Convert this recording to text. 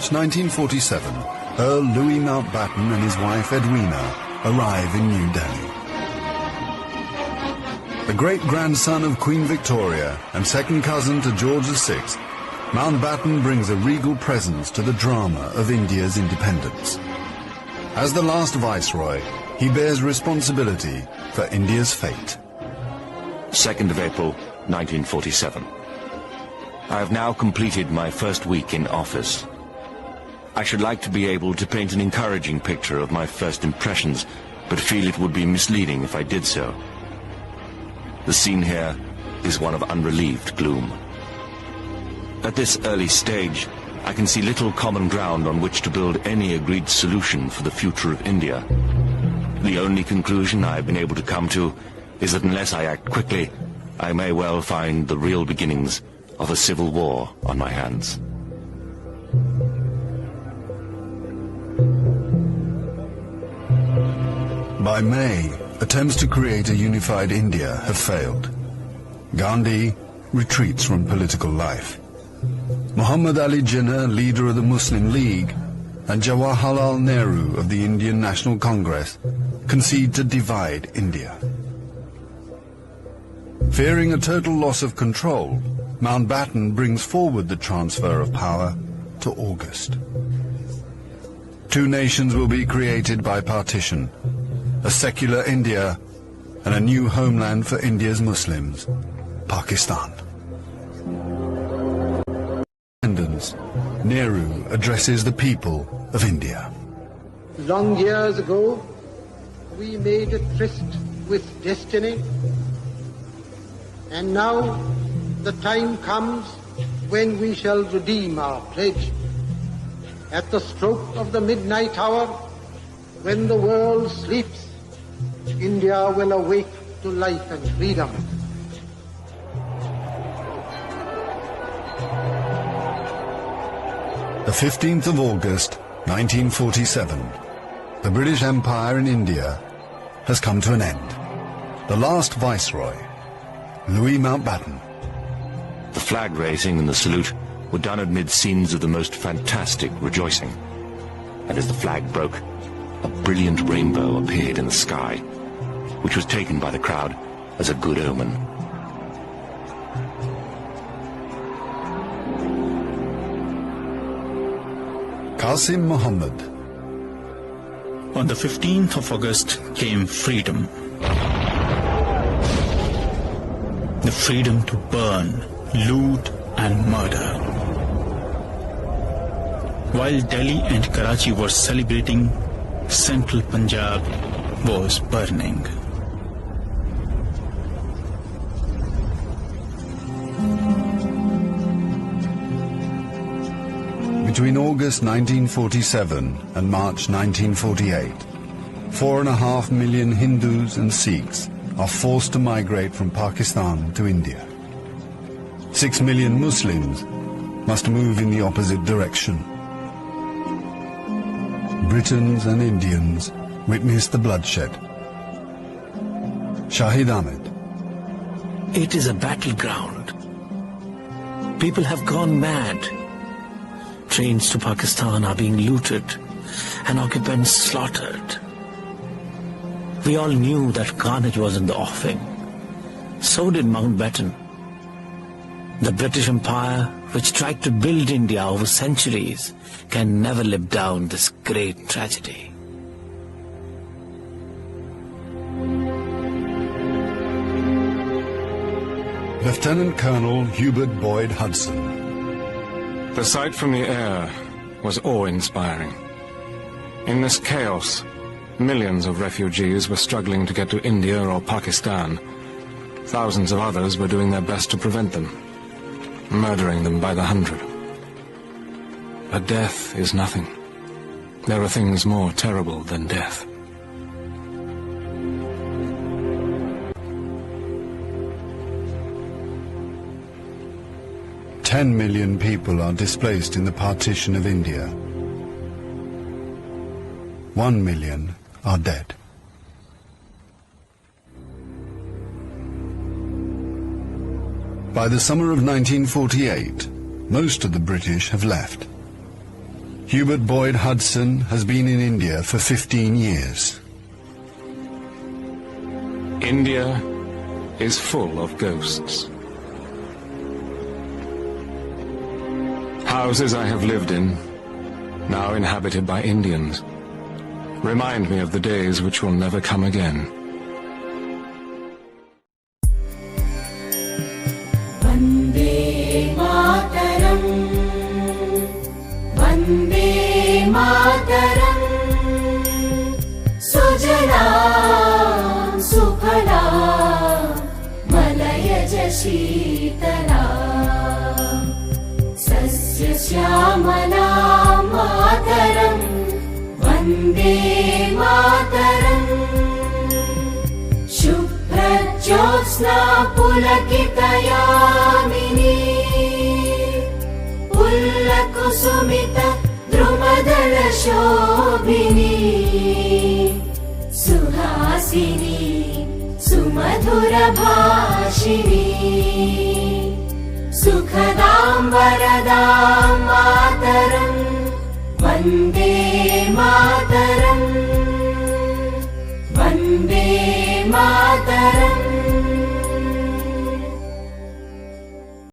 March 1947, Earl Louis Mountbatten and his wife Edwina arrive in New Delhi. The great-grandson of Queen Victoria and second cousin to George VI, Mountbatten brings a regal presence to the drama of India's independence. As the last viceroy, he bears responsibility for India's fate. 2nd of April, 1947. I have now completed my first week in office. I should like to be able to paint an encouraging picture of my first impressions, but feel it would be misleading if I did so. The scene here is one of unrelieved gloom. At this early stage, I can see little common ground on which to build any agreed solution for the future of India. The only conclusion I have been able to come to is that unless I act quickly, I may well find the real beginnings of a civil war on my hands. By May, attempts to create a unified India have failed. Gandhi retreats from political life. Muhammad Ali Jinnah, leader of the Muslim League, and Jawaharlal Nehru of the Indian National Congress concede to divide India. Fearing a total loss of control, Mountbatten brings forward the transfer of power to August. Two nations will be created by partition, a secular India and a new homeland for India's Muslims, Pakistan. Nehru addresses the people of India. Long years ago, we made a tryst with destiny, and now the time comes when we shall redeem our pledge. At the stroke of the midnight hour, when the world sleeps, India will awake to life and freedom. The 15th of August, 1947, the British Empire in India has come to an end. The last viceroy, Louis Mountbatten. The flag raising and the salute were done amid scenes of the most fantastic rejoicing. And as the flag broke, a brilliant rainbow appeared in the sky, which was taken by the crowd as a good omen. Qasim Muhammad. On the 15th of August came freedom. The freedom to burn, loot and murder. While Delhi and Karachi were celebrating, central Punjab was burning. Between August 1947 and March 1948, 4.5 million Hindus and Sikhs are forced to migrate from Pakistan to India. 6 million Muslims must move in the opposite direction. Britons and Indians witness the bloodshed. Shahid Ahmed. It is a battleground. People have gone mad. Trains to Pakistan are being looted and occupants slaughtered. We all knew that carnage was in the offing. So did Mountbatten. The British Empire, which tried to build India over centuries, can never live down this great tragedy. Lieutenant Colonel Hubert Boyd Hudson. The sight from the air was awe-inspiring. In this chaos, millions of refugees were struggling to get to India or Pakistan. Thousands of others were doing their best to prevent them, murdering them by the hundred. But death is nothing. There are things more terrible than death. $10 million people are displaced in the partition of India. 1 million are dead. By the summer of 1948, most of the British have left. Hubert Boyd Hudson has been in India for 15 years. India is full of ghosts. Houses I have lived in, now inhabited by Indians, remind me of the days which will never come again. Vande Mataram, Vande Mataram, Sujalam Sukhalam Malayaj Sheetalam Sasya Shyamalam Mataram, Vande Mataram, Shubhrajyotsna Pulakitayamini, Pullakusumita Drumadala Shobhini, Suhasini Sumadhura Bhashini, Sukhadam Varadam Mataram, Vande Mataram, Vande Mataram.